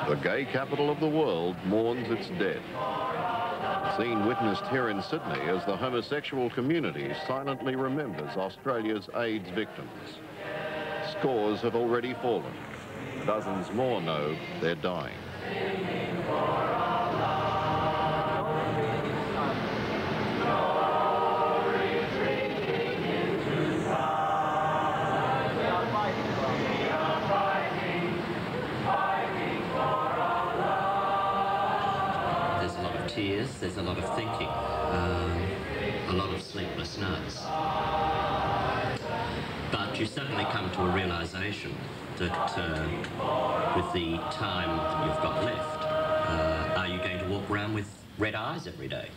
The gay capital of the world mourns its dead. A scene witnessed here in Sydney as the homosexual community silently remembers Australia's AIDS victims. Scores have already fallen. Dozens more know they're dying. Tears, there's a lot of thinking, a lot of sleepless nights. But you suddenly come to a realisation that with the time that you've got left, are you going to walk around with red eyes every day?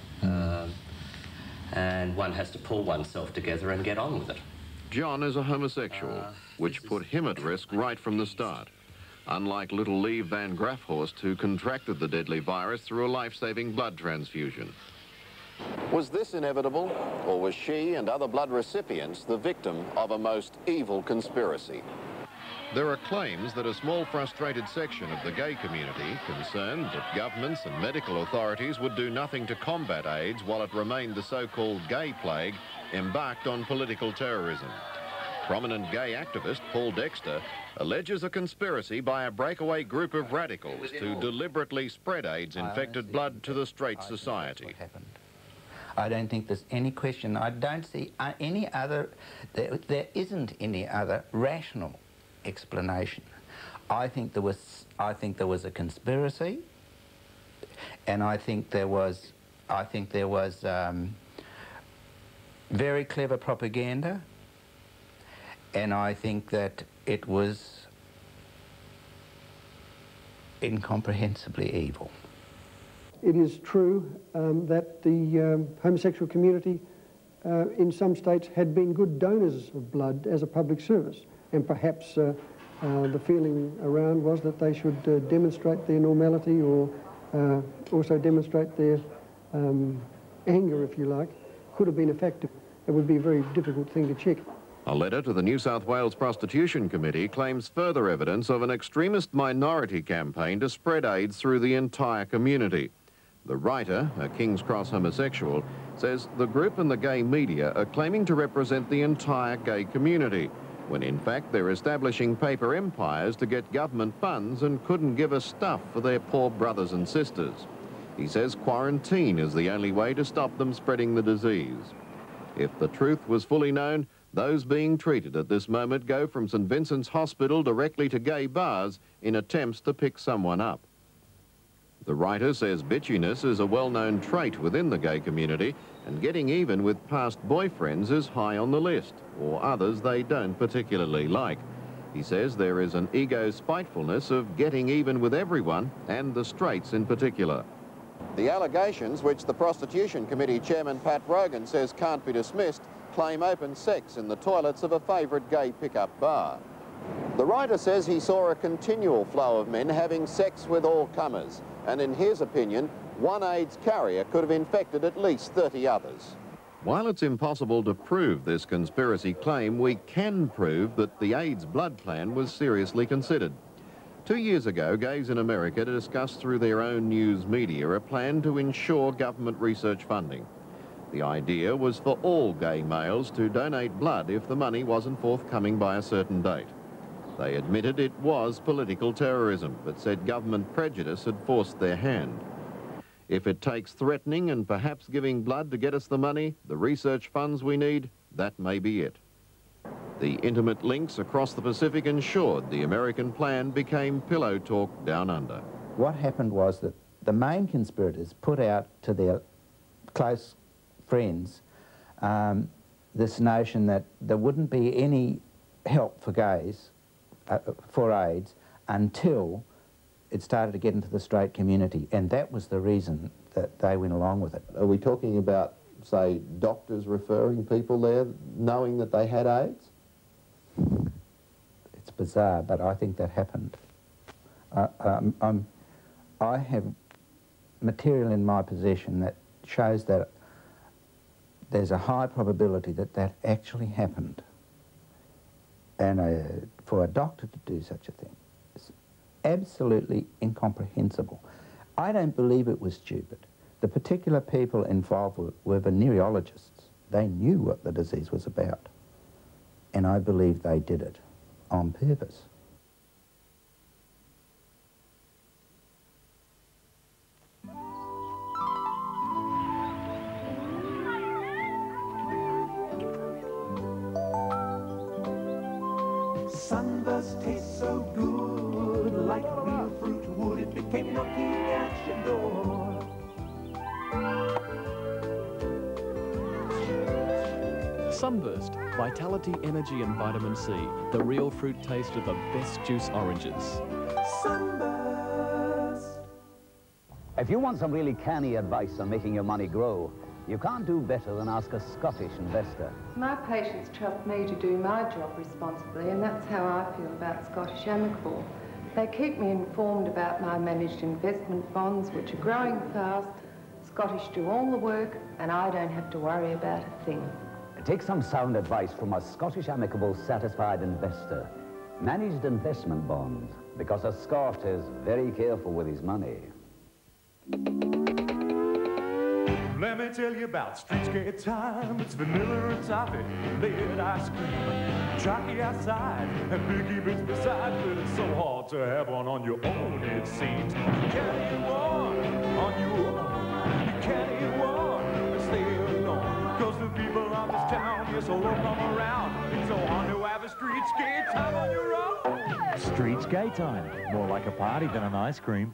And one has to pull oneself together and get on with it. John is a homosexual, which put him at risk right from the start. Unlike little Lee Van Grafhorst, who contracted the deadly virus through a life-saving blood transfusion. Was this inevitable, or was she and other blood recipients the victim of a most evil conspiracy? There are claims that a small frustrated section of the gay community, concerned that governments and medical authorities would do nothing to combat AIDS while it remained the so-called gay plague, embarked on political terrorism. Prominent gay activist Paul Dexter alleges a conspiracy by a breakaway group of radicals to deliberately spread AIDS-infected blood to the straight society. I don't think there's any question. I don't see any other, there isn't any other rational explanation. I think there was a conspiracy, and I think there was very clever propaganda. And I think that it was incomprehensibly evil. It is true that the homosexual community in some states had been good donors of blood as a public service, and perhaps the feeling around was that they should demonstrate their normality, or also demonstrate their anger, if you like, could have been effective. It would be a very difficult thing to check. A letter to the New South Wales Prostitution Committee claims further evidence of an extremist minority campaign to spread AIDS through the entire community. The writer, a King's Cross homosexual, says the group and the gay media are claiming to represent the entire gay community, when in fact they're establishing paper empires to get government funds and couldn't give a stuff for their poor brothers and sisters. He says quarantine is the only way to stop them spreading the disease. If the truth was fully known, those being treated at this moment go from St Vincent's Hospital directly to gay bars in attempts to pick someone up. The writer says bitchiness is a well-known trait within the gay community, and getting even with past boyfriends is high on the list, or others they don't particularly like. He says there is an ego spitefulness of getting even with everyone, and the straights in particular. The allegations, which the Prostitution Committee Chairman Pat Rogan says can't be dismissed, claim open sex in the toilets of a favourite gay pickup bar. The writer says he saw a continual flow of men having sex with all comers, and in his opinion, one AIDS carrier could have infected at least 30 others. While it's impossible to prove this conspiracy claim, we can prove that the AIDS blood plan was seriously considered. 2 years ago, gays in America discussed through their own news media a plan to ensure government research funding. The idea was for all gay males to donate blood if the money wasn't forthcoming by a certain date. They admitted it was political terrorism, but said government prejudice had forced their hand. If it takes threatening and perhaps giving blood to get us the money, the research funds we need, that may be it. The intimate links across the Pacific ensured the American plan became pillow talk down under. What happened was that the main conspirators put out to their close friends this notion that there wouldn't be any help for gays for AIDS until it started to get into the straight community, and that was the reason that they went along with it. Are we talking about, say, doctors referring people there knowing that they had AIDS? It's bizarre, but I think that happened. I have material in my possession that shows that there's a high probability that that actually happened. And for a doctor to do such a thing is absolutely incomprehensible. I don't believe it was stupid. The particular people involved were venereologists. They knew what the disease was about. And I believe they did it on purpose. Sunburst tastes so good, like real fruit would. It became knocking at your door. Sunburst, vitality, energy and vitamin C. The real fruit taste of the best juice oranges. Sunburst. If you want some really canny advice on making your money grow, you can't do better than ask a Scottish investor. My patients trust me to do my job responsibly, and that's how I feel about Scottish Amicable. They keep me informed about my managed investment bonds, which are growing fast. Scottish do all the work, and I don't have to worry about a thing. Take some sound advice from a Scottish Amicable satisfied investor. Managed investment bonds, because a Scot is very careful with his money. Let me tell you about streetscape time. It's vanilla and toffee, lead ice cream, chalky outside, and biggie bits beside. But it's so hard to have one on your own, it seems. You can't eat one on your own. You can't eat one and stay alone. Cause the people of this town, yes, all come around. It's so hard to have a streetscape time on your own. Street's gay time. More like a party than an ice cream.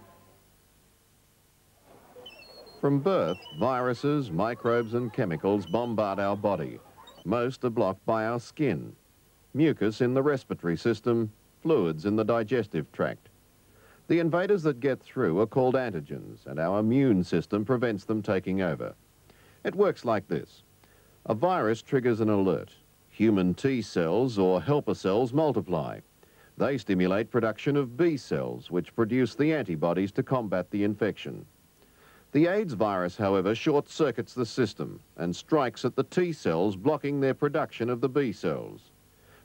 From birth, viruses, microbes and chemicals bombard our body. Most are blocked by our skin. Mucus in the respiratory system, fluids in the digestive tract. The invaders that get through are called antigens, and our immune system prevents them taking over. It works like this. A virus triggers an alert. Human T cells or helper cells multiply. They stimulate production of B cells, which produce the antibodies to combat the infection. The AIDS virus, however, short-circuits the system and strikes at the T cells, blocking their production of the B cells.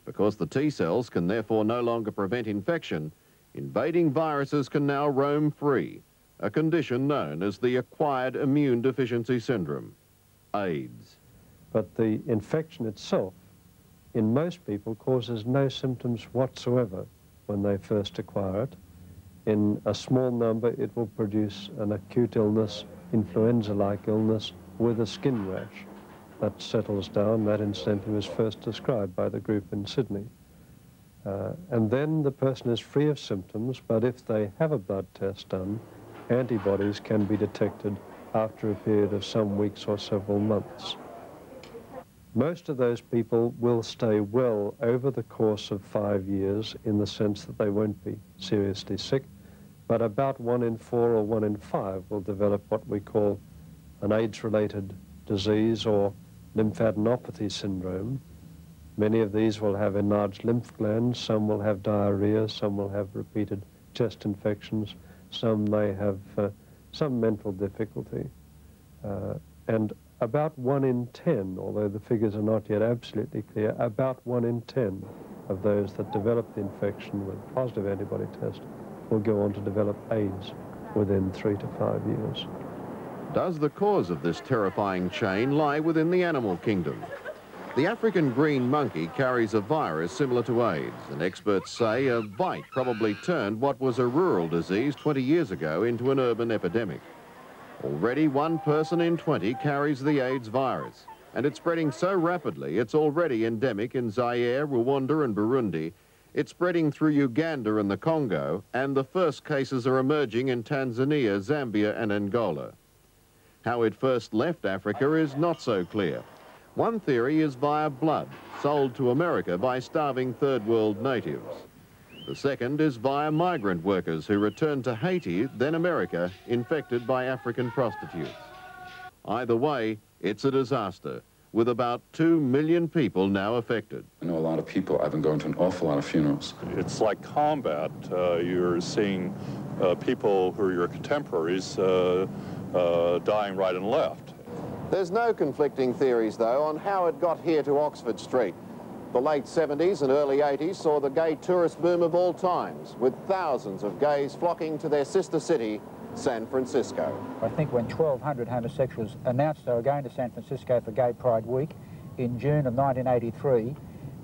Because the T cells can therefore no longer prevent infection, invading viruses can now roam free, a condition known as the acquired immune deficiency syndrome, AIDS. But the infection itself, in most people, causes no symptoms whatsoever when they first acquire it. In a small number, it will produce an acute illness, influenza-like illness, with a skin rash that settles down. That incidentally was first described by the group in Sydney. And then the person is free of symptoms, but if they have a blood test done, antibodies can be detected after a period of some weeks or several months. Most of those people will stay well over the course of 5 years in the sense that they won't be seriously sick, but about 1 in 4 or 1 in 5 will develop what we call an AIDS-related disease or lymphadenopathy syndrome. Many of these will have enlarged lymph glands, some will have diarrhea, some will have repeated chest infections, some may have some mental difficulty. And about 1 in 10, although the figures are not yet absolutely clear, about 1 in 10 of those that develop the infection with a positive antibody test will go on to develop AIDS within 3 to 5 years. Does the cause of this terrifying chain lie within the animal kingdom? The African green monkey carries a virus similar to AIDS, and experts say a bite probably turned what was a rural disease 20 years ago into an urban epidemic. Already 1 person in 20 carries the AIDS virus, and it's spreading so rapidly it's already endemic in Zaire, Rwanda and Burundi. It's spreading through Uganda and the Congo, and the first cases are emerging in Tanzania, Zambia and Angola. How it first left Africa is not so clear. One theory is via blood, sold to America by starving third world natives. The second is via migrant workers who returned to Haiti, then America, infected by African prostitutes. Either way, it's a disaster, with about 2 million people now affected. I know a lot of people. I've been going to an awful lot of funerals. It's like combat. You're seeing people who are your contemporaries dying right and left. There's no conflicting theories, though, on how it got here to Oxford Street. The late 70s and early 80s saw the gay tourist boom of all times, with thousands of gays flocking to their sister city, San Francisco. I think when 1,200 homosexuals announced they were going to San Francisco for Gay Pride Week in June of 1983,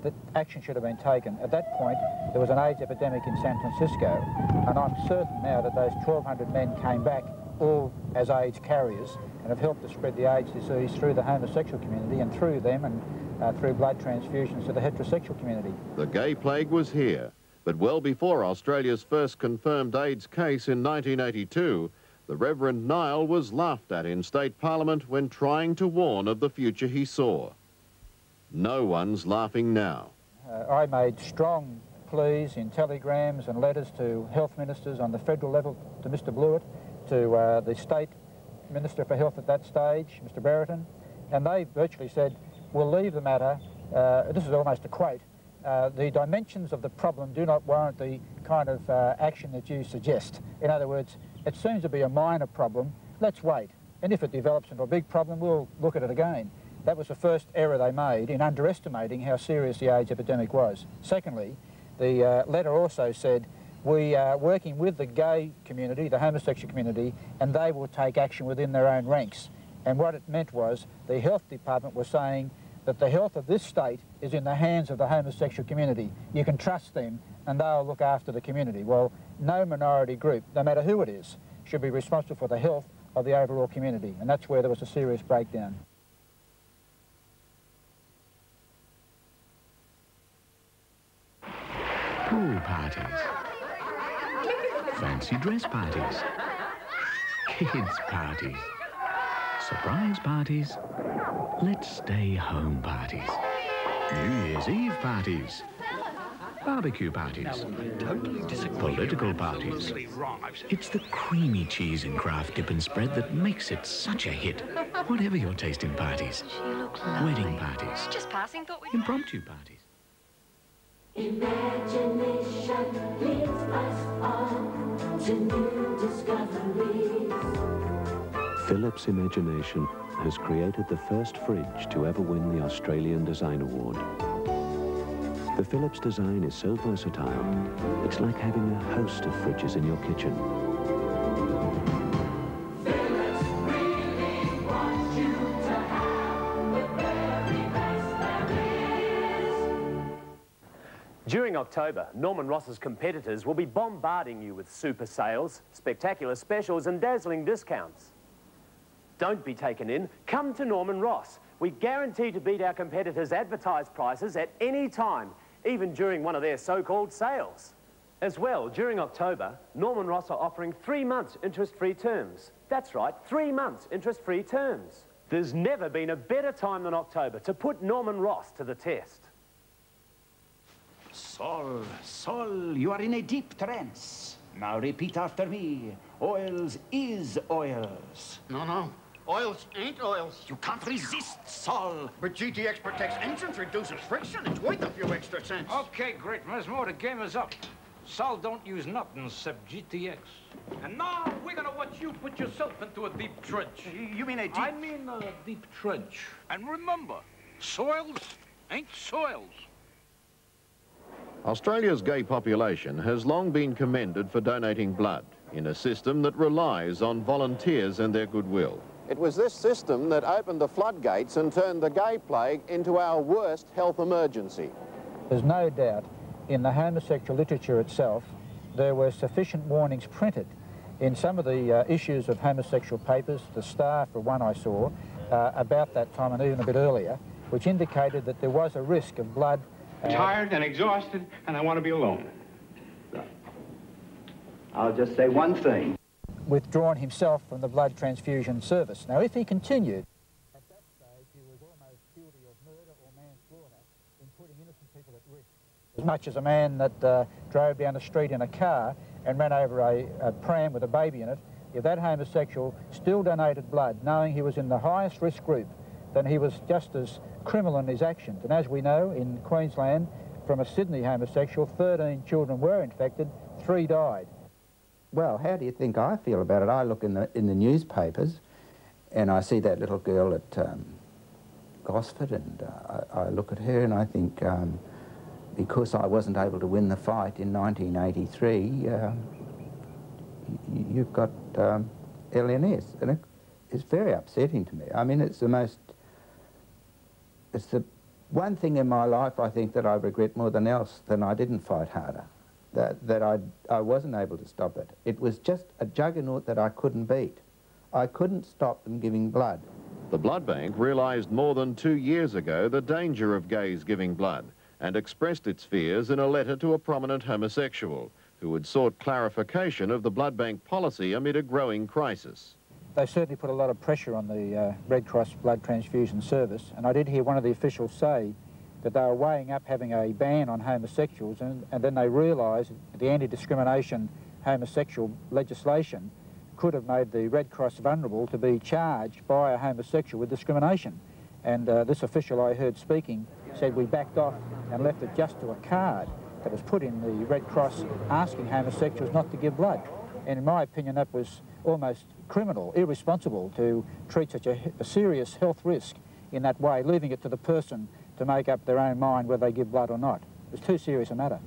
that action should have been taken. At that point, there was an AIDS epidemic in San Francisco, and I'm certain now that those 1,200 men came back all as AIDS carriers and have helped to spread the AIDS disease through the homosexual community and through them and through blood transfusions to the heterosexual community. The gay plague was here, but well before Australia's first confirmed AIDS case in 1982, the Reverend Nile was laughed at in State Parliament when trying to warn of the future he saw. No one's laughing now. I made strong pleas in telegrams and letters to health ministers on the federal level, to Mr Blewett, to the State Minister for Health at that stage, Mr Brereton, and they virtually said, we'll leave the matter, this is almost a quote, the dimensions of the problem do not warrant the kind of action that you suggest. In other words, it seems to be a minor problem, let's wait, and if it develops into a big problem, we'll look at it again. That was the first error they made in underestimating how serious the AIDS epidemic was. Secondly, the letter also said, we are working with the gay community, the homosexual community, and they will take action within their own ranks. And what it meant was the health department was saying that the health of this state is in the hands of the homosexual community. You can trust them and they'll look after the community. Well, no minority group, no matter who it is, should be responsible for the health of the overall community. And that's where there was a serious breakdown. Pool parties, fancy dress parties, kids parties, surprise parties, let's stay home parties, New Year's Eve parties, barbecue parties, political parties. It's the creamy cheese and Kraft dip and spread that makes it such a hit. Whatever your taste in parties, wedding parties, just passing, thought we'd impromptu parties. Imagination leads us on to new discoveries. Philips Imagination has created the first fridge to ever win the Australian Design Award. The Philips design is so versatile, it's like having a host of fridges in your kitchen. Philips really wants you to have the very best there is. During October, Norman Ross's competitors will be bombarding you with super sales, spectacular specials and dazzling discounts. Don't be taken in, come to Norman Ross. We guarantee to beat our competitors' advertised prices at any time, even during one of their so-called sales. As well, during October, Norman Ross are offering 3 months interest-free terms. That's right, 3 months interest-free terms. There's never been a better time than October to put Norman Ross to the test. Sol, Sol, you are in a deep trance. Now repeat after me. Oils is oils. No. Oils ain't oils. You can't resist, Sol. But GTX protects engines, reduces friction. It's worth a few extra cents. Okay, great, Mesmo. The game is up. Sol don't use nothing except GTX. And now we're gonna watch you put yourself into a deep trench. You mean a deep... I mean a deep trench. And remember, soils ain't soils. Australia's gay population has long been commended for donating blood in a system that relies on volunteers and their goodwill. It was this system that opened the floodgates and turned the gay plague into our worst health emergency. There's no doubt in the homosexual literature itself there were sufficient warnings printed in some of the issues of homosexual papers, the Star for one I saw, about that time and even a bit earlier, which indicated that there was a risk of blood. Tired and exhausted, and I want to be alone. I'll just say one thing. Withdrawn himself from the blood transfusion service. Now, if he continued, at that stage he was almost guilty of murder or manslaughter in putting innocent people at risk. As much as a man that drove down the street in a car and ran over a pram with a baby in it, if that homosexual still donated blood, knowing he was in the highest risk group, then he was just as criminal in his actions. And as we know, in Queensland, from a Sydney homosexual, 13 children were infected, 3 died. Well, how do you think I feel about it? I look in the newspapers and I see that little girl at Gosford, and I look at her and I think, because I wasn't able to win the fight in 1983, you've got LNS, and it's very upsetting to me. I mean, it's the one thing in my life, I think, that I regret more than else, than I didn't fight harder, that I wasn't able to stop it. It was just a juggernaut that I couldn't beat. I couldn't stop them giving blood. The blood bank realised more than 2 years ago the danger of gays giving blood and expressed its fears in a letter to a prominent homosexual who had sought clarification of the blood bank policy amid a growing crisis. They certainly put a lot of pressure on the Red Cross blood transfusion service, and I did hear one of the officials say that they were weighing up having a ban on homosexuals, and then they realised that the anti-discrimination homosexual legislation could have made the Red Cross vulnerable to be charged by a homosexual with discrimination. And this official I heard speaking said we backed off and left it just to a card that was put in the Red Cross asking homosexuals not to give blood. And in my opinion, that was almost criminal, irresponsible to treat such a serious health risk in that way, leaving it to the person to make up their own mind whether they give blood or not. It was too serious a matter.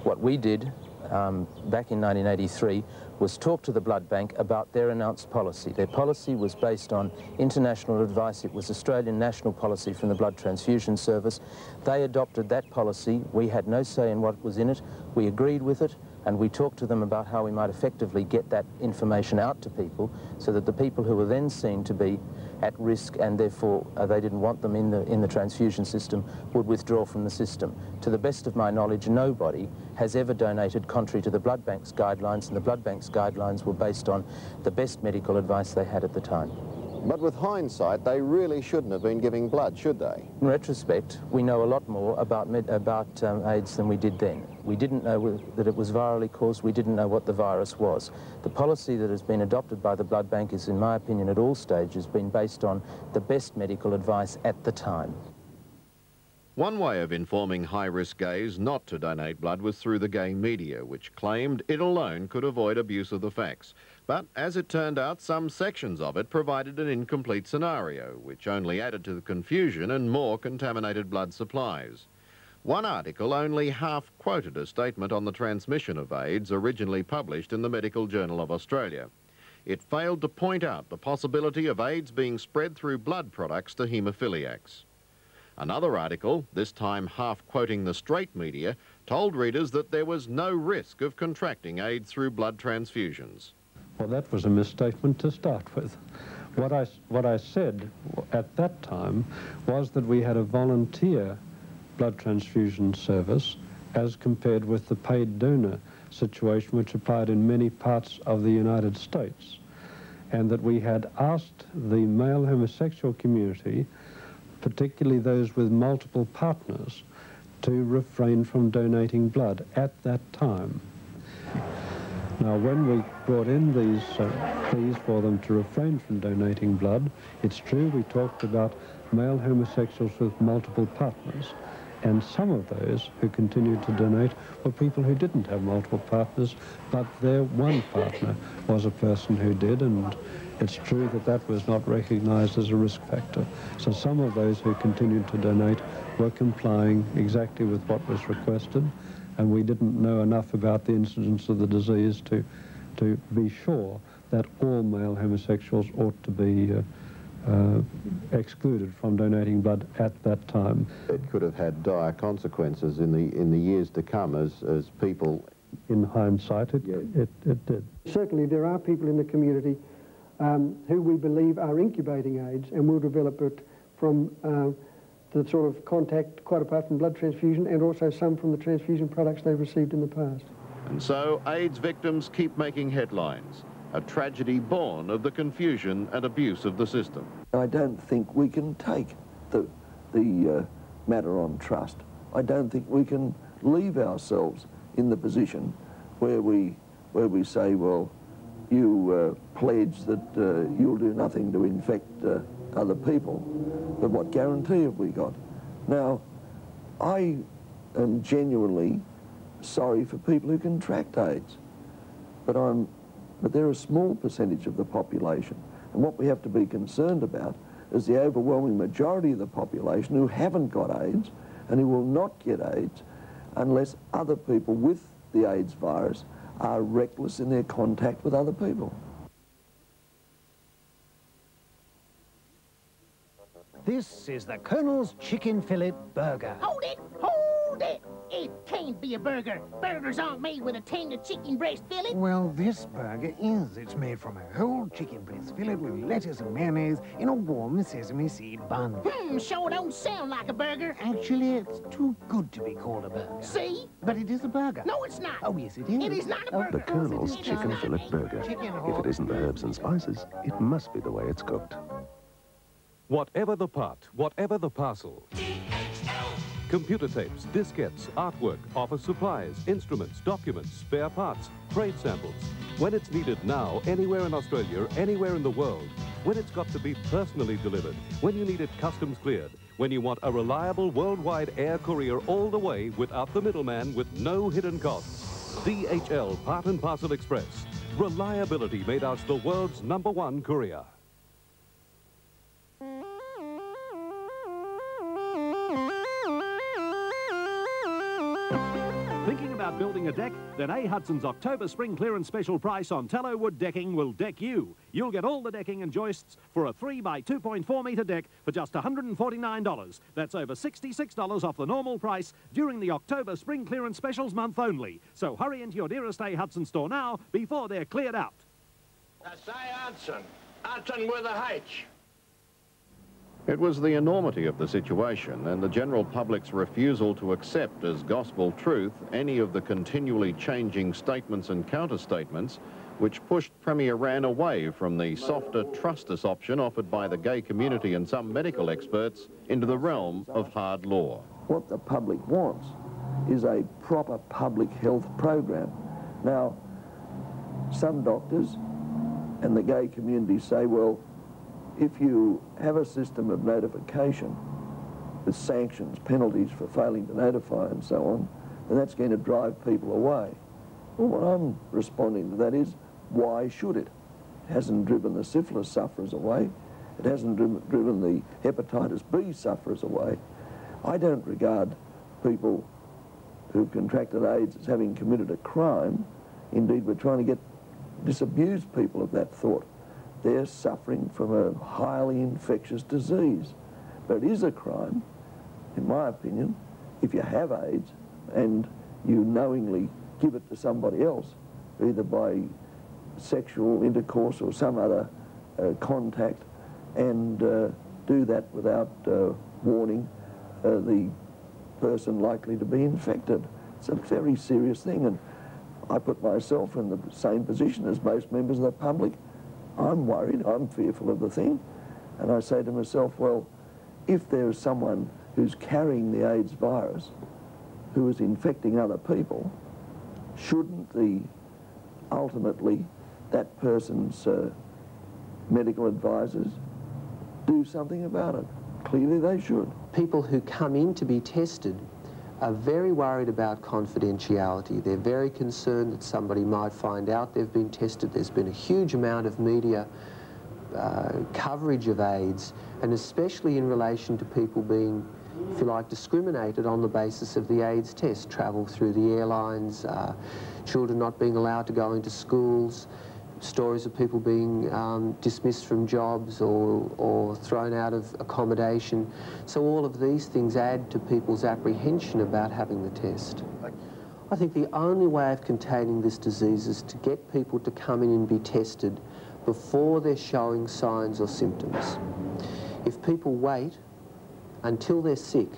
What we did back in 1983 was talk to the blood bank about their announced policy. Their policy was based on international advice. It was Australian national policy from the Blood Transfusion Service. They adopted that policy. We had no say in what was in it. We agreed with it, and we talked to them about how we might effectively get that information out to people so that the people who were then seen to be at risk and therefore they didn't want them in the transfusion system would withdraw from the system. To the best of my knowledge, nobody has ever donated contrary to the blood bank's guidelines, and the blood bank's guidelines were based on the best medical advice they had at the time. But with hindsight, they really shouldn't have been giving blood, should they? In retrospect, we know a lot more about AIDS than we did then. We didn't know that it was virally caused. We didn't know what the virus was. The policy that has been adopted by the blood bank is, in my opinion, at all stages, been based on the best medical advice at the time. One way of informing high-risk gays not to donate blood was through the gay media, which claimed it alone could avoid abuse of the facts. But as it turned out, some sections of it provided an incomplete scenario, which only added to the confusion and more contaminated blood supplies. One article only half-quoted a statement on the transmission of AIDS originally published in the Medical Journal of Australia. It failed to point out the possibility of AIDS being spread through blood products to haemophiliacs. Another article, this time half-quoting the straight media, told readers that there was no risk of contracting AIDS through blood transfusions. Well, that was a misstatement to start with. What I said at that time was that we had a volunteer blood transfusion service as compared with the paid donor situation which applied in many parts of the United States, and that we had asked the male homosexual community, particularly those with multiple partners, to refrain from donating blood at that time. Now, when we brought in these pleas for them to refrain from donating blood, it's true we talked about male homosexuals with multiple partners, and some of those who continued to donate were people who didn't have multiple partners, but their one partner was a person who did, and it's true that that was not recognized as a risk factor. So some of those who continued to donate were complying exactly with what was requested, and we didn't know enough about the incidence of the disease to be sure that all male homosexuals ought to be excluded from donating blood at that time. It could have had dire consequences in the years to come as people... In hindsight, it did. Certainly there are people in the community who we believe are incubating AIDS and will develop it from the sort of contact, quite apart from blood transfusion, and also some from the transfusion products they've received in the past. And so AIDS victims keep making headlines, a tragedy born of the confusion and abuse of the system. I don't think we can take the matter on trust. I don't think we can leave ourselves in the position where we say, well, you pledge that you'll do nothing to infect other people, but what guarantee have we got? Now, I am genuinely sorry for people who contract AIDS, but they're a small percentage of the population, and what we have to be concerned about as the overwhelming majority of the population who haven't got AIDS and who will not get AIDS unless other people with the AIDS virus are reckless in their contact with other people. This is the Colonel's Chicken Fillet Burger. Hold it! Hold it! It can't be a burger. Burgers aren't made with a tender chicken breast fillet. Well, this burger is. It's made from a whole chicken breast fillet with lettuce and mayonnaise in a warm sesame seed bun. Sure don't sound like a burger. Actually, it's too good to be called a burger. See? But it is a burger. No, it's not. Oh, yes, it is. It is not a burger. The Colonel's Chicken Fillet Burger. If it isn't the herbs and spices, it must be the way it's cooked. Whatever the part, whatever the parcel. Computer tapes, diskettes, artwork, office supplies, instruments, documents, spare parts, trade samples. When it's needed now, anywhere in Australia, anywhere in the world. When it's got to be personally delivered. When you need it customs cleared. When you want a reliable worldwide air courier all the way without the middleman with no hidden costs. DHL Part and Parcel Express. Reliability made us the world's #1 courier. Thinking about building a deck? Then A. Hudson's October Spring Clearance Special Price on tallow wood decking will deck you. You'll get all the decking and joists for a 3 by 2.4 metre deck for just $149. That's over $66 off the normal price during the October Spring Clearance Specials month only. So hurry into your nearest A. Hudson store now before they're cleared out. Say Hudson. Hudson with a H. It was the enormity of the situation and the general public's refusal to accept as gospel truth any of the continually changing statements and counter-statements which pushed Premier Wran away from the softer trust us option offered by the gay community and some medical experts into the realm of hard law. What the public wants is a proper public health program. Now, some doctors and the gay community say, well, if you have a system of notification with sanctions, penalties for failing to notify and so on, then that's going to drive people away. Well, what I'm responding to that is, why should it? It hasn't driven the syphilis sufferers away. It hasn't driven the hepatitis B sufferers away. I don't regard people who've contracted AIDS as having committed a crime. Indeed, we're trying to disabuse people of that thought. They're suffering from a highly infectious disease. But it is a crime, in my opinion, if you have AIDS and you knowingly give it to somebody else, either by sexual intercourse or some other contact, and do that without warning the person likely to be infected. It's a very serious thing, and I put myself in the same position as most members of the public. I'm worried, I'm fearful of the thing, and I say to myself, well, if there is someone who's carrying the AIDS virus, who is infecting other people, shouldn't ultimately that person's medical advisors do something about it? Clearly they should. People who come in to be tested are very worried about confidentiality. They're very concerned that somebody might find out they've been tested. There's been a huge amount of media coverage of AIDS, and especially in relation to people being, if you like, discriminated on the basis of the AIDS test. Travel through the airlines, children not being allowed to go into schools, stories of people being dismissed from jobs or thrown out of accommodation. So all of these things add to people's apprehension about having the test. I think the only way of containing this disease is to get people to come in and be tested before they're showing signs or symptoms. If people wait until they're sick,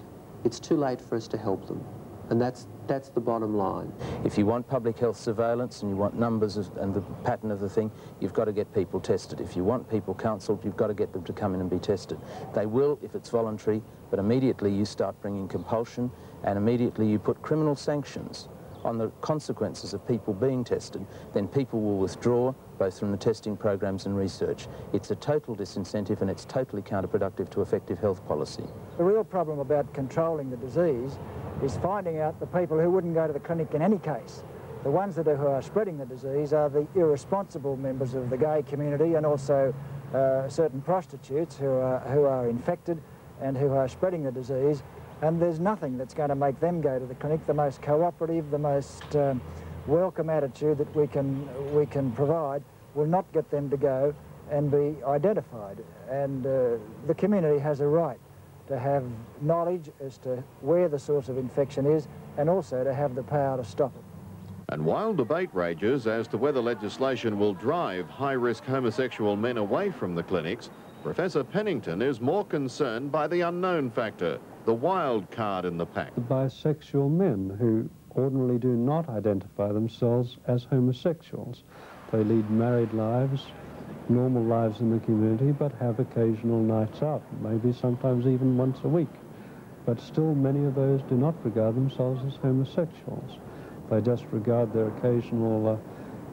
it's too late for us to help them. And that's the bottom line. If you want public health surveillance and you want numbers and the pattern of the thing, you've got to get people tested. If you want people counselled, you've got to get them to come in and be tested. They will if it's voluntary, but immediately you start bringing compulsion and immediately you put criminal sanctions on the consequences of people being tested, then people will withdraw both from the testing programs and research. It's a total disincentive and it's totally counterproductive to effective health policy. The real problem about controlling the disease is finding out the people who wouldn't go to the clinic in any case. The ones who are spreading the disease are the irresponsible members of the gay community and also certain prostitutes who are infected and who are spreading the disease, and there's nothing that's going to make them go to the clinic. The most cooperative, the most welcome attitude that we can provide will not get them to go and be identified. And the community has a right to have knowledge as to where the source of infection is, and also to have the power to stop it. And while debate rages as to whether legislation will drive high-risk homosexual men away from the clinics, Professor Pennington is more concerned by the unknown factor, the wild card in the pack. The bisexual men who ordinarily do not identify themselves as homosexuals. They lead married lives, normal lives in the community, but have occasional nights out, maybe sometimes even once a week. But still, many of those do not regard themselves as homosexuals. They just regard their occasional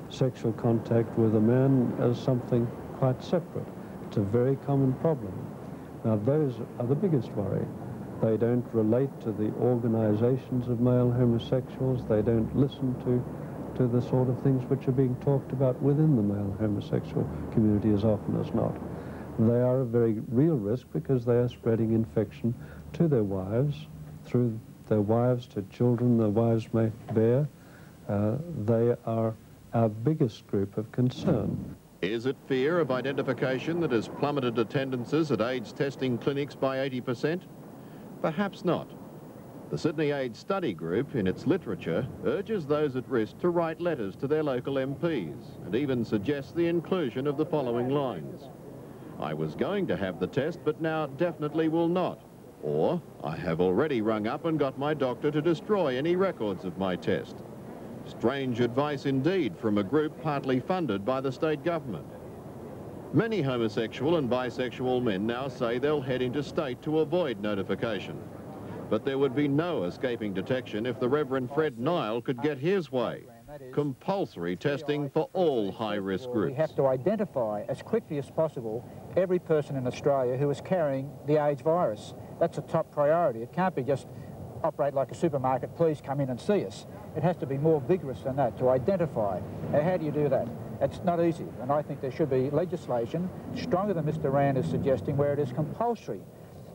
sexual contact with a man as something quite separate. It's a very common problem. Now, those are the biggest worry. They don't relate to the organizations of male homosexuals. They don't listen to the sort of things which are being talked about within the male homosexual community as often as not. They are a very real risk because they are spreading infection to their wives, through their wives to children their wives may bear. They are our biggest group of concern. Is it fear of identification that has plummeted attendances at AIDS testing clinics by 80%? Perhaps not. The Sydney AIDS Study Group, in its literature, urges those at risk to write letters to their local MPs and even suggests the inclusion of the following lines. I was going to have the test, but now definitely will not. Or, I have already rung up and got my doctor to destroy any records of my test. Strange advice indeed from a group partly funded by the state government. Many homosexual and bisexual men now say they'll head interstate to avoid notification. But there would be no escaping detection if the Reverend Fred Nile could get his way. Compulsory testing for all high-risk groups. We have to identify as quickly as possible every person in Australia who is carrying the AIDS virus. That's a top priority. It can't be just operate like a supermarket, please come in and see us. It has to be more vigorous than that, to identify. Now, how do you do that? It's not easy, and I think there should be legislation, stronger than Mr. Wran is suggesting, where it is compulsory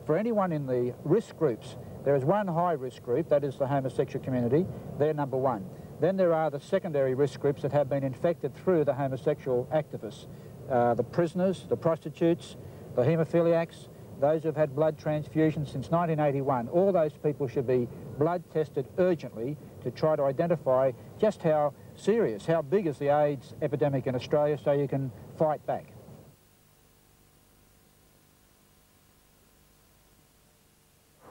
for anyone in the risk groups. There is one high-risk group, that is the homosexual community. They're number one. Then there are the secondary risk groups that have been infected through the homosexual activists. The prisoners, the prostitutes, the haemophiliacs, those who have had blood transfusions since 1981. All those people should be blood tested urgently to try to identify just how serious, how big is the AIDS epidemic in Australia, so you can fight back.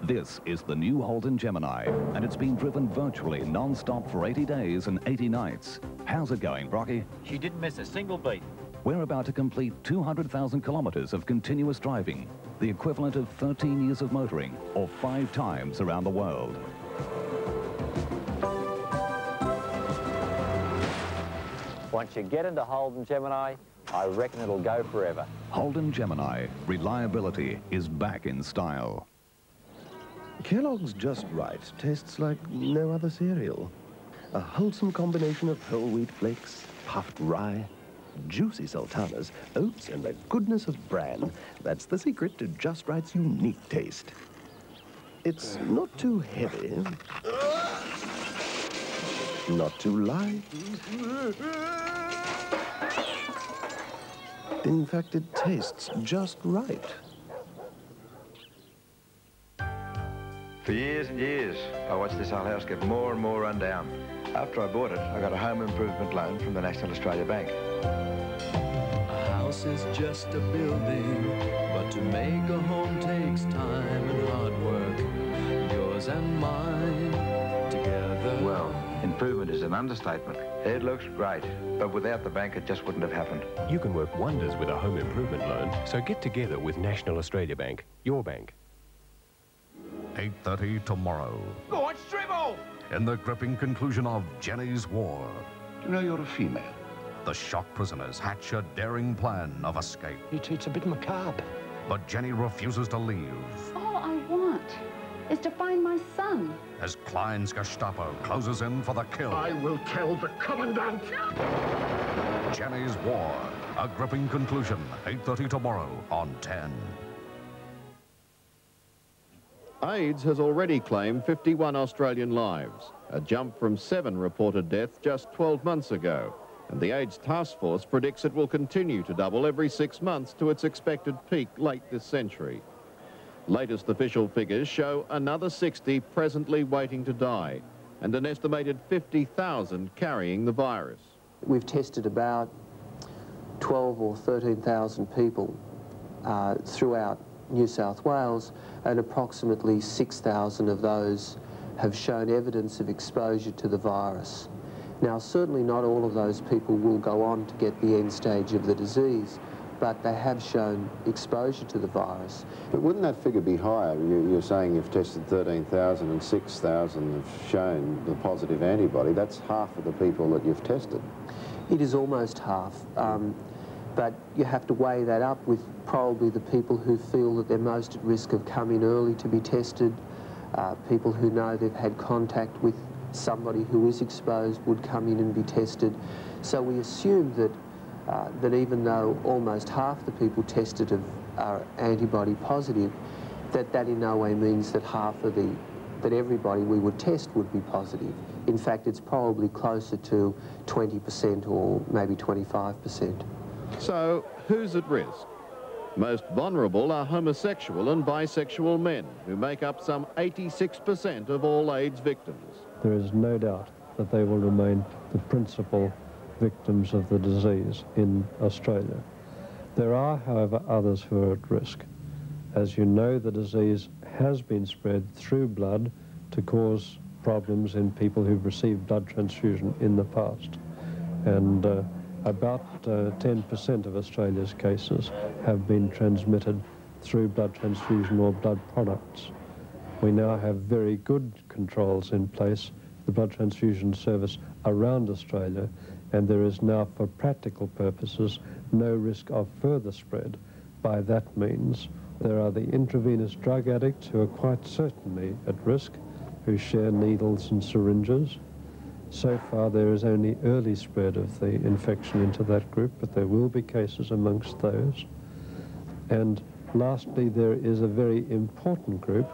This is the new Holden Gemini, and it's been driven virtually non-stop for 80 days and 80 nights. How's it going, Brocky? She didn't miss a single beat. We're about to complete 200,000 kilometers of continuous driving, the equivalent of 13 years of motoring, or 5 times around the world. Once you get into Holden Gemini, I reckon it'll go forever. Holden Gemini, reliability is back in style. Kellogg's Just Right tastes like no other cereal. A wholesome combination of whole wheat flakes, puffed rye, juicy sultanas, oats, and the goodness of bran. That's the secret to Just Right's unique taste. It's not too heavy, not too light. In fact, it tastes just right. For years and years, I watched this old house get more and more run down. After I bought it, I got a home improvement loan from the National Australia Bank. A house is just a building, but to make a home takes time and hard work. Yours and mine together. Well, improvement is an understatement. It looks great, but without the bank, it just wouldn't have happened. You can work wonders with a home improvement loan, so get together with National Australia Bank, your bank. 8:30 tomorrow. Go on, strip off! In the gripping conclusion of Jenny's War. Do you know you're a female? The shocked prisoners hatch a daring plan of escape. It's a bit macabre. But Jenny refuses to leave. All I want is to find my son. As Klein's Gestapo closes in for the kill. I will tell the Commandant! Jenny's War. A gripping conclusion, 8:30 tomorrow on 10. AIDS has already claimed 51 Australian lives, a jump from 7 reported deaths just 12 months ago. And the AIDS Task Force predicts it will continue to double every 6 months to its expected peak late this century. Latest official figures show another 60 presently waiting to die, and an estimated 50,000 carrying the virus. We've tested about 12 or 13,000 people throughout New South Wales, and approximately 6,000 of those have shown evidence of exposure to the virus. Now, certainly not all of those people will go on to get the end stage of the disease, but they have shown exposure to the virus. But wouldn't that figure be higher? You're saying you've tested 13,000 and 6,000 have shown the positive antibody. That's half of the people that you've tested. It is almost half, but you have to weigh that up with probably the people who feel that they're most at risk of coming early to be tested, people who know they've had contact with somebody who is exposed would come in and be tested. So we assume that that even though almost half the people tested are antibody positive, that in no way means that that everybody we would test would be positive. In fact, it's probably closer to 20% or maybe 25%. So, who's at risk? Most vulnerable are homosexual and bisexual men, who make up some 86% of all AIDS victims. There is no doubt that they will remain the principal victims of the disease in Australia. There are, however, others who are at risk. As you know, the disease has been spread through blood to cause problems in people who've received blood transfusion in the past. And about 10% of Australia's cases have been transmitted through blood transfusion or blood products. We now have very good controls in place, the blood transfusion service around Australia, and there is now, for practical purposes, no risk of further spread by that means. There are the intravenous drug addicts who are quite certainly at risk, who share needles and syringes. So far there is only early spread of the infection into that group, but there will be cases amongst those. And lastly, there is a very important group,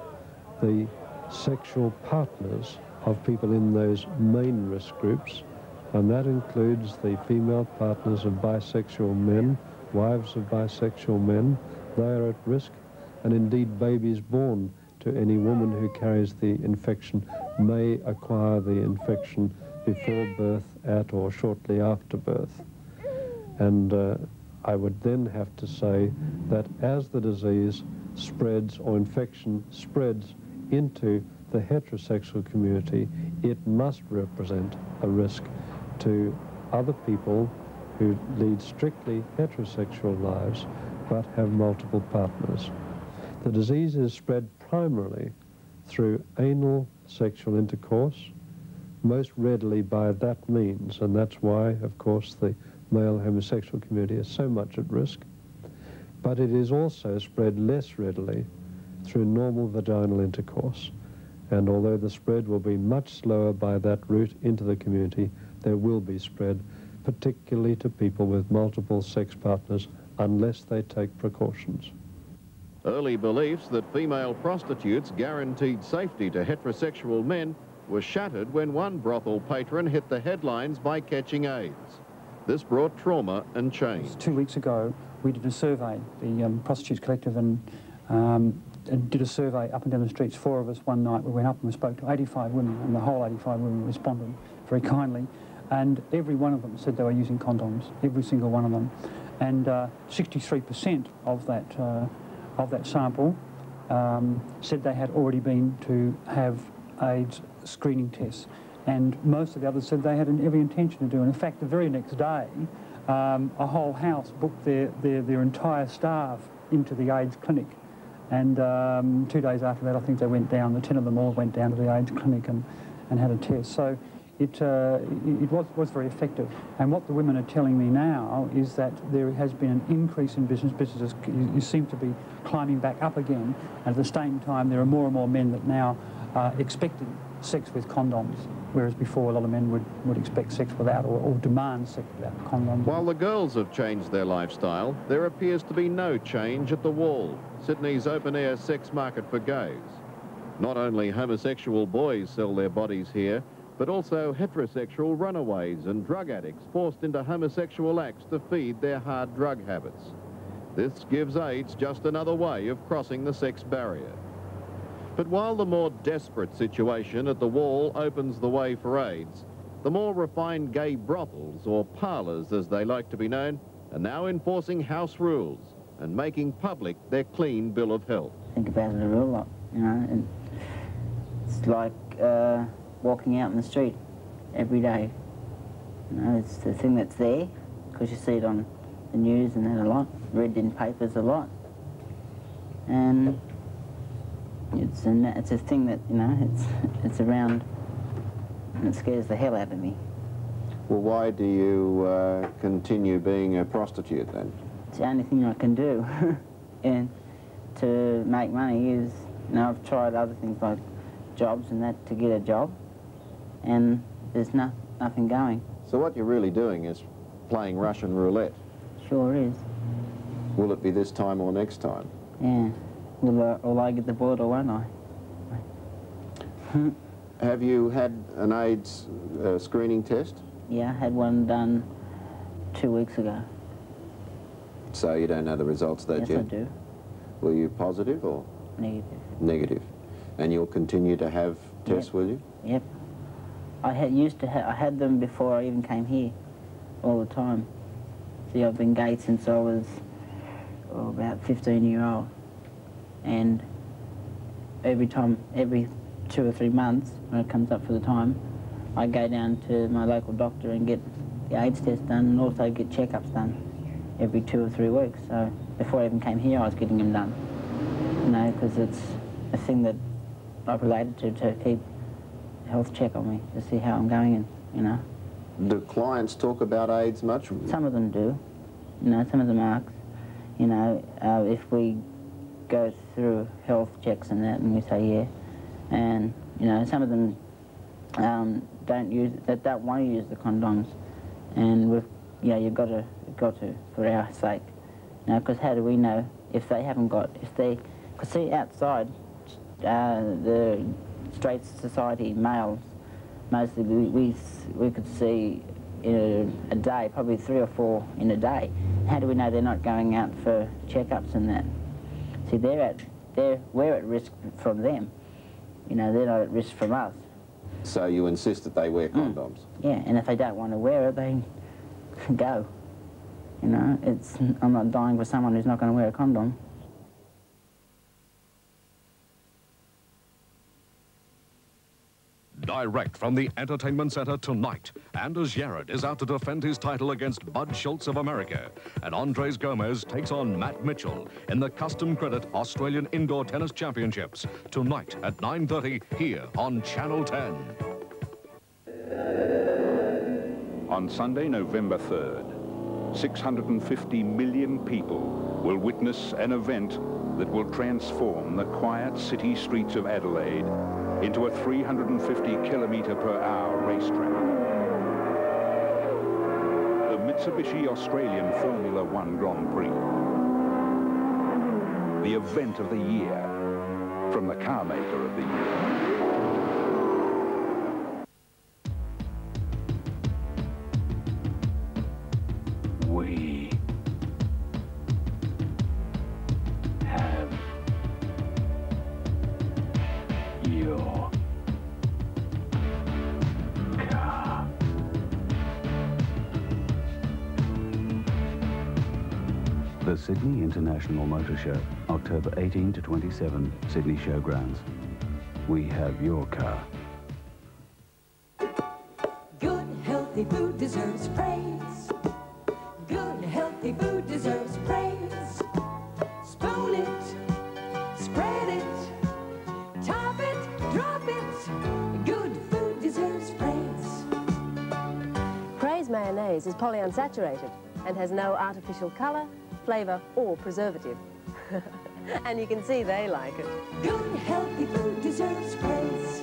the sexual partners of people in those main risk groups, and that includes the female partners of bisexual men, wives of bisexual men. They are at risk, and indeed babies born to any woman who carries the infection may acquire the infection before birth, at or shortly after birth. And I would then have to say that as the disease spreads or infection spreads into the heterosexual community, it must represent a risk to other people who lead strictly heterosexual lives but have multiple partners. The disease is spread primarily through anal sexual intercourse, most readily by that means, and that's why, of course, the male homosexual community is so much at risk. But it is also spread less readily through normal vaginal intercourse. And although the spread will be much slower by that route into the community, there will be spread, particularly to people with multiple sex partners, unless they take precautions. Early beliefs that female prostitutes guaranteed safety to heterosexual men were shattered when one brothel patron hit the headlines by catching AIDS. This brought trauma and change. 2 weeks ago, we did a survey, the Prostitutes Collective, and did a survey up and down the streets. 4 of us one night, we went up and we spoke to 85 women, and the whole 85 women responded very kindly, and every one of them said they were using condoms, every single one of them. And 63% of that sample said they had already been to have AIDS screening tests, and most of the others said they had every intention to do. And in fact, the very next day, a whole house booked their entire staff into the AIDS clinic, and 2 days after that, I think they went down, the 10 of them all went down to the AIDS clinic and had a test. So it was very effective. And what the women are telling me now is that there has been an increase in business. Businesses you seem to be climbing back up again. At the same time, there are more and more men that now are expecting sex with condoms, whereas before a lot of men would expect sex without or demand sex without condoms. While the girls have changed their lifestyle, there appears to be no change at the Wall, Sydney's open-air sex market for gays. Not only homosexual boys sell their bodies here, but also heterosexual runaways and drug addicts forced into homosexual acts to feed their hard drug habits. This gives AIDS just another way of crossing the sex barrier. But while the more desperate situation at the Wall opens the way for AIDS, the more refined gay brothels, or parlours as they like to be known, are now enforcing house rules and making public their clean bill of health. Think about it a real lot, you know, and it's like walking out in the street every day. You know, it's the thing that's there, because you see it on the news and that a lot, read in papers a lot. And it's a thing that, you know, it's around, and it scares the hell out of me. Well, why do you continue being a prostitute then? It's the only thing I can do. And to make money is, you know, I've tried other things like jobs and that to get a job, and there's nothing going. So what you're really doing is playing Russian roulette? Sure is. Will it be this time or next time? Yeah. Will I get the board or won't I? Have you had an AIDS screening test? Yeah, I had one done 2 weeks ago. So you don't know the results of that yet? Yes, I do. Were you positive or? Negative. Negative. And you'll continue to have tests, Yep. will you? Yep. I had them before I even came here, all the time. See, I've been gay since I was about 15-year-old, and every 2 or 3 months, when it comes up for the time, I go down to my local doctor and get the AIDS test done, and also get checkups done every 2 or 3 weeks. So before I even came here, I was getting them done. You know, because it's a thing that I've related to keep a health check on me, to see how I'm going, and, you know. Do clients talk about AIDS much? Some of them do. You know, some of them ask. You know, if we go through health checks and that, and we say yeah, and you know, some of them don't want to use the condoms, and you've got to for our sake, you know, because how do we know if they haven't got, because see, outside the straight society males, mostly we could see in a day, probably 3 or 4 in a day. How do we know they're not going out for checkups and that? See, we're at risk from them. You know, they're not at risk from us. So you insist that they wear condoms? Yeah, and if they don't want to wear it, they go. You know, I'm not dying for someone who's not going to wear a condom. Direct from the Entertainment Centre tonight, Anders Jarrett is out to defend his title against Bud Schultz of America, and Andres Gomez takes on Matt Mitchell in the Custom Credit Australian Indoor Tennis Championships tonight at 9:30 here on Channel 10. On Sunday, November 3rd, 650 million people will witness an event that will transform the quiet city streets of Adelaide into a 350-kilometre-per-hour racetrack. The Mitsubishi Australian Formula One Grand Prix. The event of the year from the car maker of the year. We have your car. The Sydney International Motor Show, October 18 to 27, Sydney Showgrounds. We have your car. Good, healthy food deserves praise. Good, healthy food deserves praise. Spoon it, spread it, top it, drop it. Good food deserves praise. Praise mayonnaise is polyunsaturated and has no artificial colour, flavour or preservative. And you can see they like it. Good, healthy food deserves praise.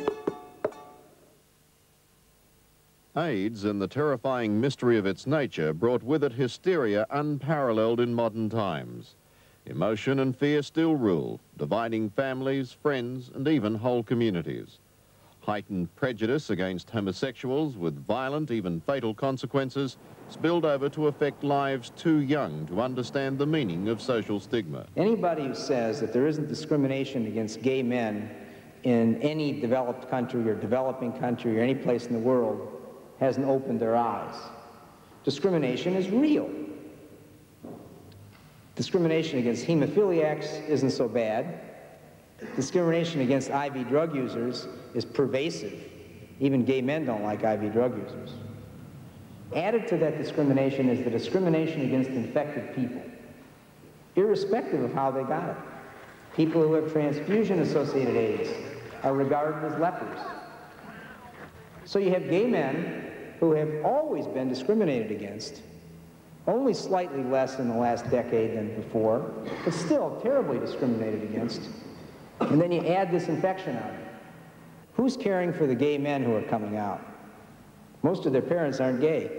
AIDS, in the terrifying mystery of its nature, brought with it hysteria unparalleled in modern times. Emotion and fear still rule, dividing families, friends, and even whole communities. Heightened prejudice against homosexuals with violent, even fatal consequences spilled over to affect lives too young to understand the meaning of social stigma. Anybody who says that there isn't discrimination against gay men in any developed country or developing country or any place in the world hasn't opened their eyes. Discrimination is real. Discrimination against hemophiliacs isn't so bad. Discrimination against IV drug users is pervasive. Even gay men don't like IV drug users. Added to that discrimination is the discrimination against infected people, irrespective of how they got it. People who have transfusion-associated AIDS are regarded as lepers. So you have gay men who have always been discriminated against, only slightly less in the last decade than before, but still terribly discriminated against. And then you add this infection on it. Who's caring for the gay men who are coming out? Most of their parents aren't gay.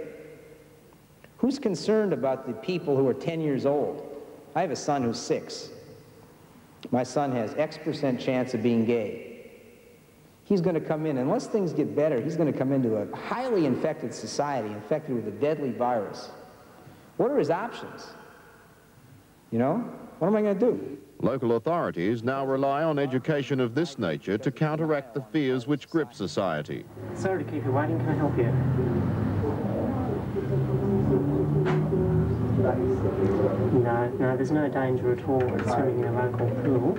Who's concerned about the people who are 10 years old? I have a son who's 6. My son has X% chance of being gay. He's going to come in, unless things get better, he's going to come into a highly infected society, infected with a deadly virus. What are his options? You know? What am I going to do? Local authorities now rely on education of this nature to counteract the fears which grip society. Sorry to keep you waiting, can I help you? No, there's no danger at all in swimming in a local pool.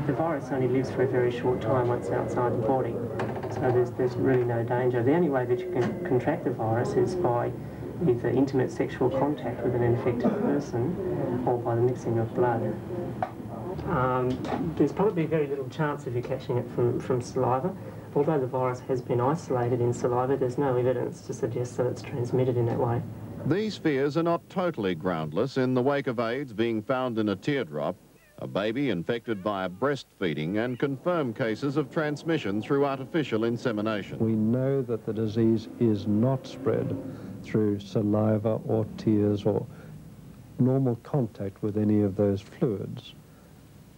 The virus only lives for a very short time once outside the body, so there's really no danger. The only way that you can contract the virus is by either intimate sexual contact with an infected person or by the mixing of blood. There's probably very little chance of you catching it from saliva. Although the virus has been isolated in saliva, there's no evidence to suggest that it's transmitted in that way. These fears are not totally groundless. In the wake of AIDS being found in a teardrop, a baby infected via breastfeeding, and confirmed cases of transmission through artificial insemination. We know that the disease is not spread through saliva or tears or normal contact with any of those fluids,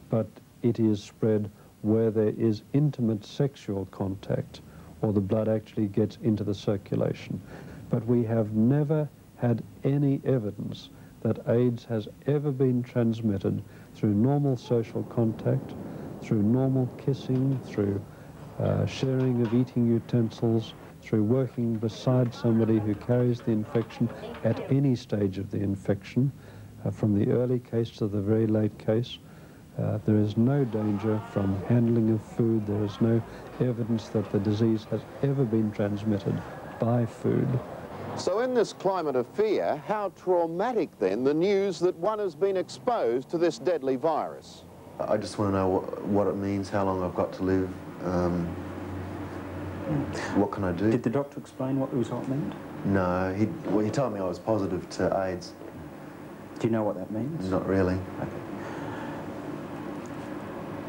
but it is spread where there is intimate sexual contact or the blood actually gets into the circulation. But we have never had any evidence that AIDS has ever been transmitted through normal social contact, through normal kissing, through sharing of eating utensils, through working beside somebody who carries the infection at any stage of the infection, from the early case to the very late case. There is no danger from handling of food. There is no evidence that the disease has ever been transmitted by food. So in this climate of fear, how traumatic then the news that one has been exposed to this deadly virus? I just want to know what it means, how long I've got to live, what can I do? Did the doctor explain what the result meant? No, he told me I was positive to AIDS. Do you know what that means? Not really. Okay.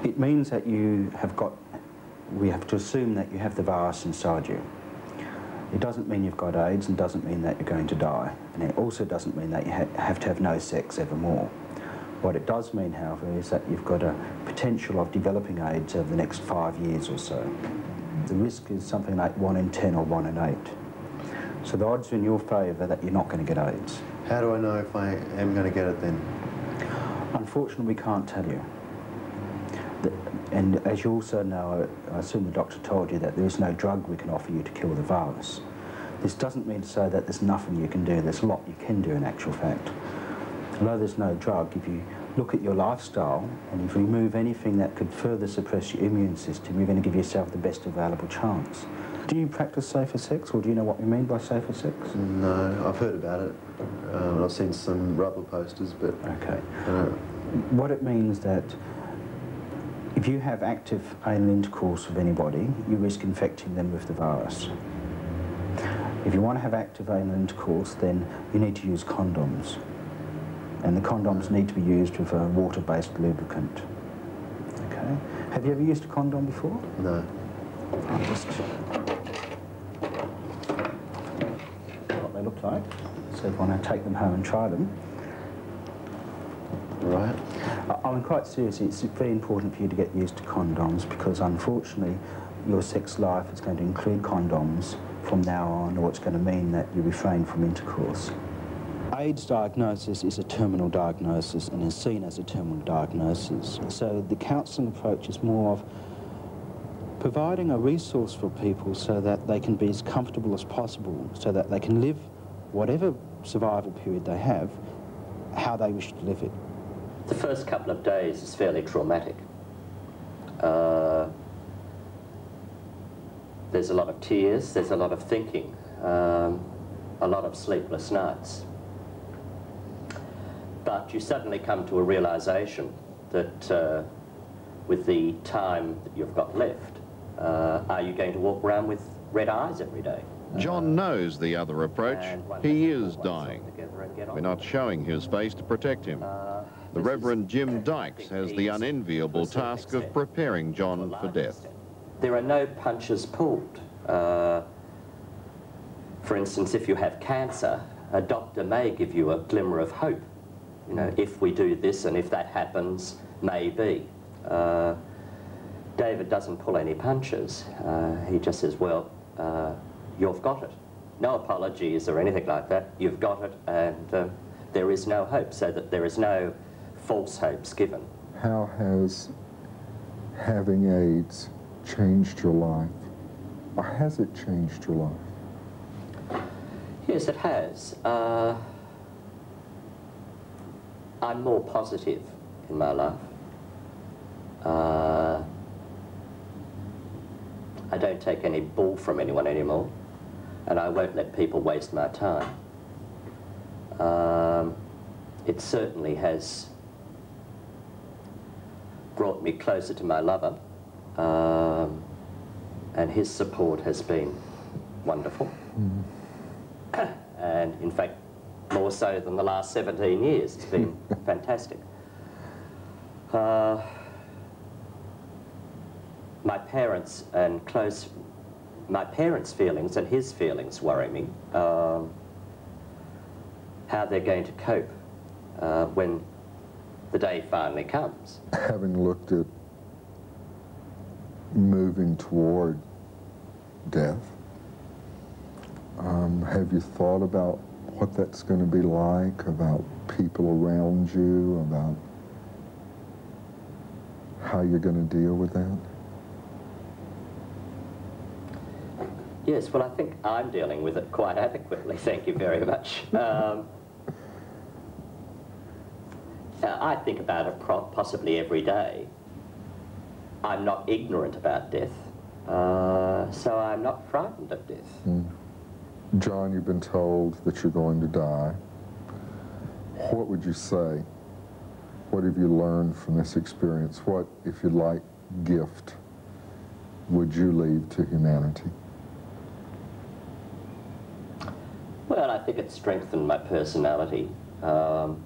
It means that you have got, we have to assume that you have the virus inside you. It doesn't mean you've got AIDS and doesn't mean that you're going to die. And it also doesn't mean that you have to have no sex evermore. What it does mean, however, is that you've got a potential of developing AIDS over the next 5 years or so. The risk is something like 1 in 10 or 1 in 8. So the odds are in your favour that you're not going to get AIDS. How do I know if I am going to get it then? Unfortunately, we can't tell you. And as you also know, I assume the doctor told you that there is no drug we can offer you to kill the virus. This doesn't mean to say that there's nothing you can do. There's a lot you can do in actual fact. Although there's no drug, if you look at your lifestyle and if you remove anything that could further suppress your immune system, you're going to give yourself the best available chance. Do you practice safer sex, or do you know what we mean by safer sex? No, I've heard about it. I've seen some rubber posters, but... Okay. What it means that if you have active anal intercourse with anybody, you risk infecting them with the virus. If you want to have active anal intercourse, then you need to use condoms. And the condoms need to be used with a water-based lubricant. Okay. Have you ever used a condom before? No. I'll just look like. So if you want to take them home and try them. Right. I'm quite serious. It's very important for you to get used to condoms because, unfortunately, your sex life is going to include condoms from now on, or it's going to mean that you refrain from intercourse. AIDS diagnosis is a terminal diagnosis and is seen as a terminal diagnosis. So the counselling approach is more of providing a resource for people so that they can be as comfortable as possible, so that they can live whatever survival period they have, how they wish to live it. The first couple of days is fairly traumatic. There's a lot of tears, there's a lot of thinking, a lot of sleepless nights. But you suddenly come to a realization that with the time that you've got left, are you going to walk around with red eyes every day? John knows the other approach. He is dying. We're not showing his face to protect him. The Reverend Jim Dykes has the unenviable task of preparing John for death. There are no punches pulled. For instance, if you have cancer, a doctor may give you a glimmer of hope. You know, if we do this and if that happens, maybe. David doesn't pull any punches. He just says, well, you've got it. No apologies or anything like that. You've got it, and there is no hope, so that there is no false hopes given. How has having AIDS changed your life? Or has it changed your life? Yes, it has. I'm more positive in my life. I don't take any bull from anyone anymore, and I won't let people waste my time. It certainly has brought me closer to my lover, and his support has been wonderful. And in fact, more so than the last 17 years. It's been fantastic. My parents' feelings and his feelings worry me. How they're going to cope when the day finally comes. Having looked at moving toward death, have you thought about what that's going to be like, about people around you, about how you're going to deal with that? Yes, well, I think I'm dealing with it quite adequately, thank you very much. I think about it possibly every day. I'm not ignorant about death, so I'm not frightened of death. John, you've been told that you're going to die. What would you say? What have you learned from this experience? What, if you like, gift would you leave to humanity? Well, I think it's strengthened my personality. I'm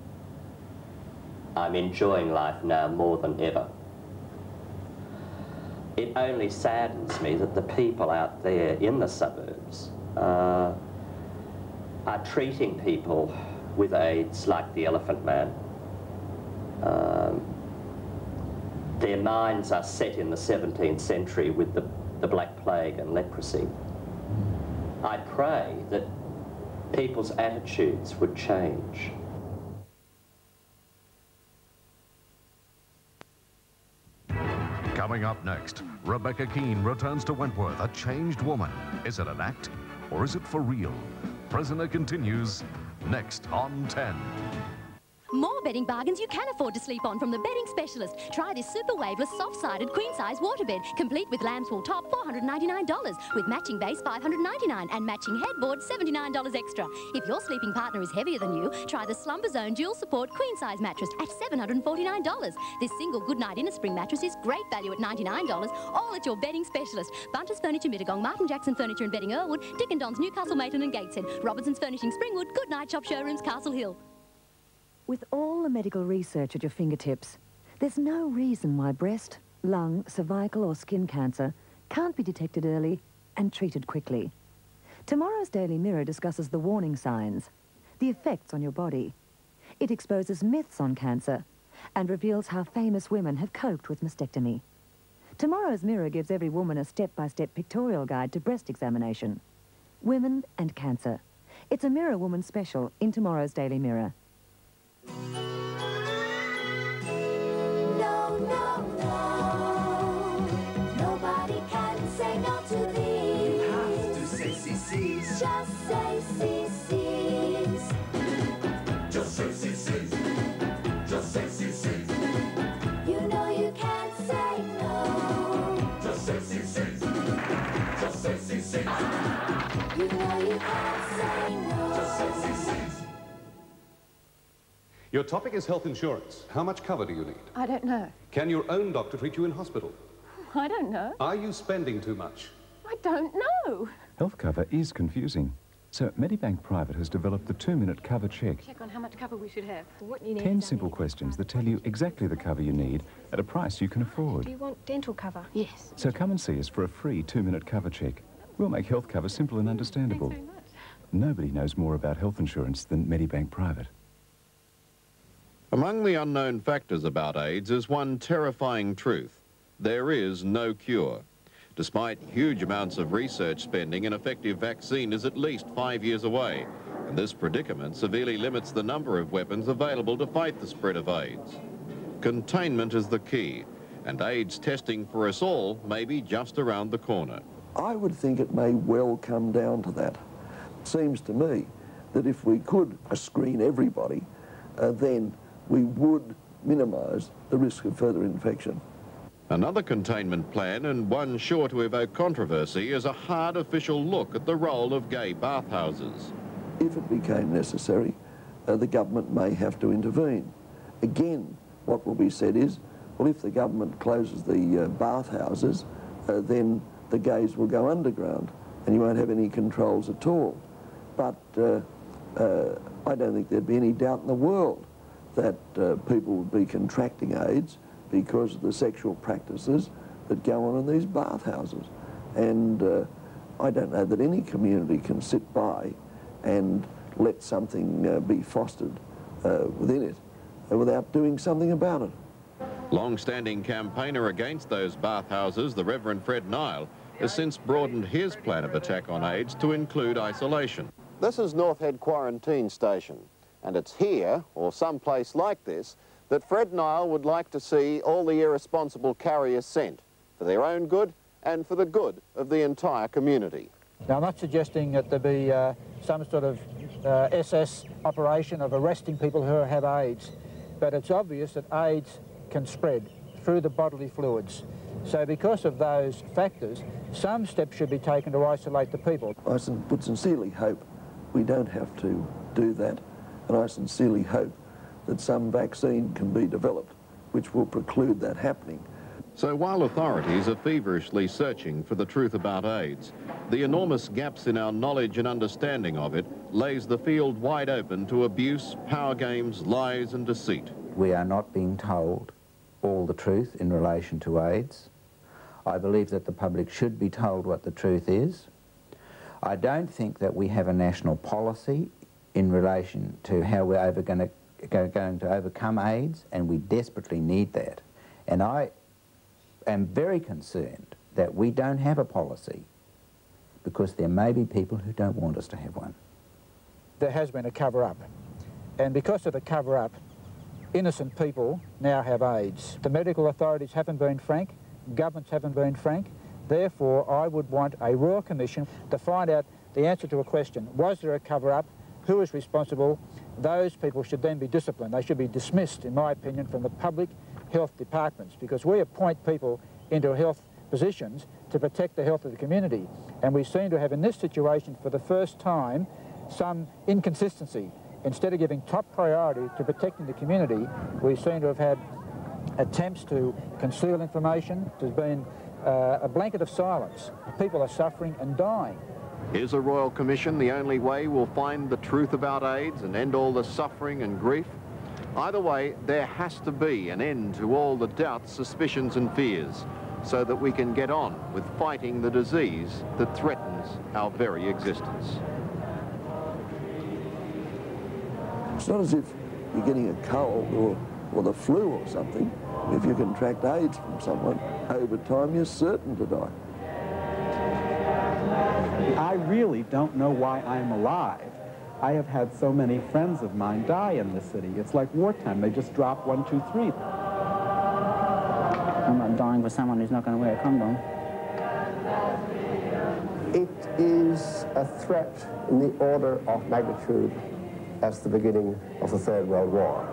enjoying life now more than ever. It only saddens me that the people out there in the suburbs are treating people with AIDS like the Elephant Man. Their minds are set in the 17th century with the Black Plague and leprosy. I pray that people's attitudes would change. Coming up next, Rebecca Keane returns to Wentworth, a changed woman. Is it an act, or is it for real? Prisoner continues next on 10. More bedding bargains you can afford to sleep on from the bedding specialist. Try this super waveless, soft-sided, queen-size waterbed, complete with lamb's wool top, $499, with matching base, $599, and matching headboard, $79 extra. If your sleeping partner is heavier than you, try the Slumber Zone dual support queen-size mattress at $749. This single goodnight inner spring mattress is great value at $99, all at your bedding specialist. Bunter's Furniture, Mittagong, Martin Jackson Furniture and Bedding, Earlwood, Dick & Don's, Newcastle, Maitland and Gateshead, Robertson's Furnishing, Springwood, Goodnight Shop Showrooms, Castle Hill. With all the medical research at your fingertips, there's no reason why breast, lung, cervical or skin cancer can't be detected early and treated quickly. Tomorrow's Daily Mirror discusses the warning signs, the effects on your body. It exposes myths on cancer and reveals how famous women have coped with mastectomy. Tomorrow's Mirror gives every woman a step-by-step pictorial guide to breast examination. Women and cancer. It's a Mirror Woman special in tomorrow's Daily Mirror. No, no, no. Nobody can say no to these. You have to say CC's. Just say CC's. Just say CC's. Just say CC's. You know you can't say no. Just say CC's. Just say CC's. You know you can't say no. Just say CC's. Your topic is health insurance. How much cover do you need? I don't know. Can your own doctor treat you in hospital? I don't know. Are you spending too much? I don't know. Health cover is confusing. So Medibank Private has developed the 2-minute cover check. Check on how much cover we should have. What you need. 10 simple questions that tell you exactly the cover you need at a price you can afford. Do you want dental cover? Yes. So come and see us for a free 2-minute cover check. We'll make health cover simple and understandable. Thanks very much. Nobody knows more about health insurance than Medibank Private. Among the unknown factors about AIDS is one terrifying truth. There is no cure. Despite huge amounts of research spending, an effective vaccine is at least 5 years away, and this predicament severely limits the number of weapons available to fight the spread of AIDS. Containment is the key, and AIDS testing for us all may be just around the corner. I would think it may well come down to that. It seems to me that if we could screen everybody, then we would minimise the risk of further infection. Another containment plan, and one sure to evoke controversy, is a hard official look at the role of gay bathhouses. If it became necessary, the government may have to intervene. Again, what will be said is, well, if the government closes the bathhouses, then the gays will go underground and you won't have any controls at all. But I don't think there'd be any doubt in the world that people would be contracting AIDS because of the sexual practices that go on in these bathhouses. And I don't know that any community can sit by and let something be fostered within it without doing something about it. Long-standing campaigner against those bathhouses, the Reverend Fred Nile, has since broadened his plan of attack on AIDS to include isolation. This is North Head Quarantine Station, and it's here, or someplace like this, that Fred Nile would like to see all the irresponsible carriers sent, for their own good and for the good of the entire community. Now, I'm not suggesting that there be some sort of SS operation of arresting people who have AIDS, but it's obvious that AIDS can spread through the bodily fluids. So because of those factors, some steps should be taken to isolate the people. I would sincerely hope we don't have to do that, and I sincerely hope that some vaccine can be developed which will preclude that happening. So while authorities are feverishly searching for the truth about AIDS, the enormous gaps in our knowledge and understanding of it lays the field wide open to abuse, power games, lies and deceit. We are not being told all the truth in relation to AIDS. I believe that the public should be told what the truth is. I don't think that we have a national policy in relation to how we're going to overcome AIDS, and we desperately need that. And I am very concerned that we don't have a policy because there may be people who don't want us to have one. There has been a cover-up, and because of the cover-up, innocent people now have AIDS. The medical authorities haven't been frank, governments haven't been frank, therefore I would want a Royal Commission to find out the answer to a question. Was there a cover-up? Who is responsible? Those people should then be disciplined. They should be dismissed, in my opinion, from the public health departments, because we appoint people into health positions to protect the health of the community. And we seem to have, in this situation, for the first time, some inconsistency. Instead of giving top priority to protecting the community, we seem to have had attempts to conceal information. There's been a blanket of silence. People are suffering and dying. Is a Royal Commission the only way we'll find the truth about AIDS and end all the suffering and grief? Either way, there has to be an end to all the doubts, suspicions and fears. so that we can get on with fighting the disease that threatens our very existence. It's not as if you're getting a cold or the flu or something. If you contract AIDS from someone, over time you're certain to die. I really don't know why I'm alive. I have had so many friends of mine die in this city. It's like wartime. They just drop 1, 2, 3. I'm not dying for someone who's not going to wear a condom. It is a threat in the order of magnitude as the beginning of the Third World War.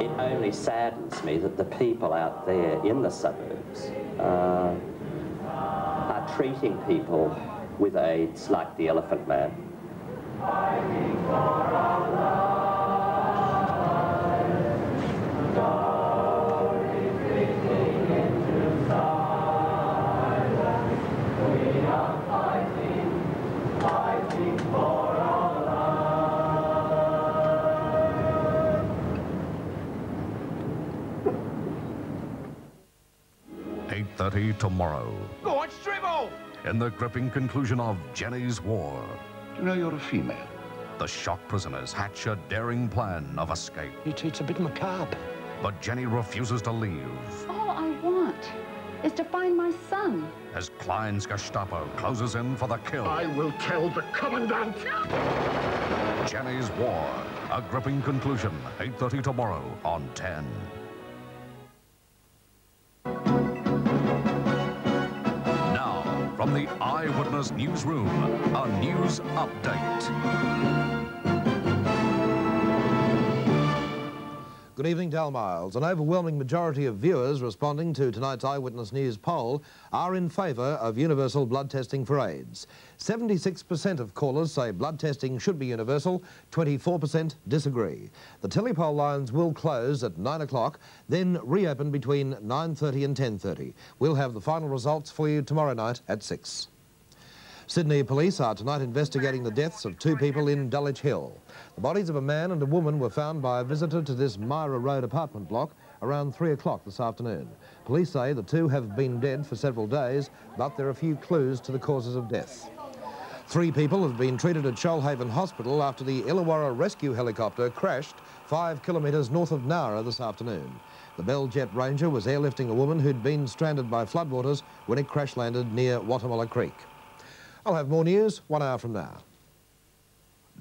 It only saddens me that the people out there in the suburbs are treating people with AIDS like the Elephant Man. Tomorrow. Go on, Stribble! In the gripping conclusion of Jenny's War. Do you know you're a female? The shock prisoners hatch a daring plan of escape. It's a bit macabre. But Jenny refuses to leave. All I want is to find my son. As Klein's Gestapo closes in for the kill. I will tell the Commandant! Jenny's War. A gripping conclusion. 8:30 tomorrow on 10. From the Eyewitness Newsroom, a news update. Good evening, Dal Miles. An overwhelming majority of viewers responding to tonight's Eyewitness News poll are in favour of universal blood testing for AIDS. 76% of callers say blood testing should be universal, 24% disagree. The telepoll lines will close at 9 o'clock, then reopen between 9:30 and 10:30. We'll have the final results for you tomorrow night at 6. Sydney police are tonight investigating the deaths of 2 people in Dulwich Hill. The bodies of a man and a woman were found by a visitor to this Myra Road apartment block around 3 o'clock this afternoon. Police say the 2 have been dead for several days, but there are few clues to the causes of death. 3 people have been treated at Shoalhaven Hospital after the Illawarra rescue helicopter crashed 5 kilometres north of Nara this afternoon. The Bell Jet Ranger was airlifting a woman who'd been stranded by floodwaters when it crash-landed near Watamala Creek. I'll have more news 1 hour from now.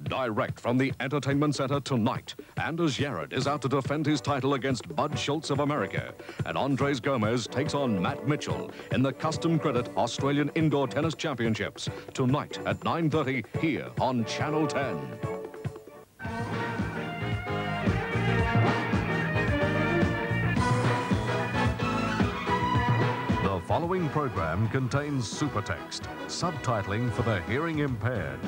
Direct from the Entertainment Centre tonight, Anders Jarrett is out to defend his title against Bud Schultz of America, and Andres Gomez takes on Matt Mitchell in the Custom Credit Australian Indoor Tennis Championships tonight at 9:30 here on Channel 10. The following program contains supertext, subtitling for the hearing impaired.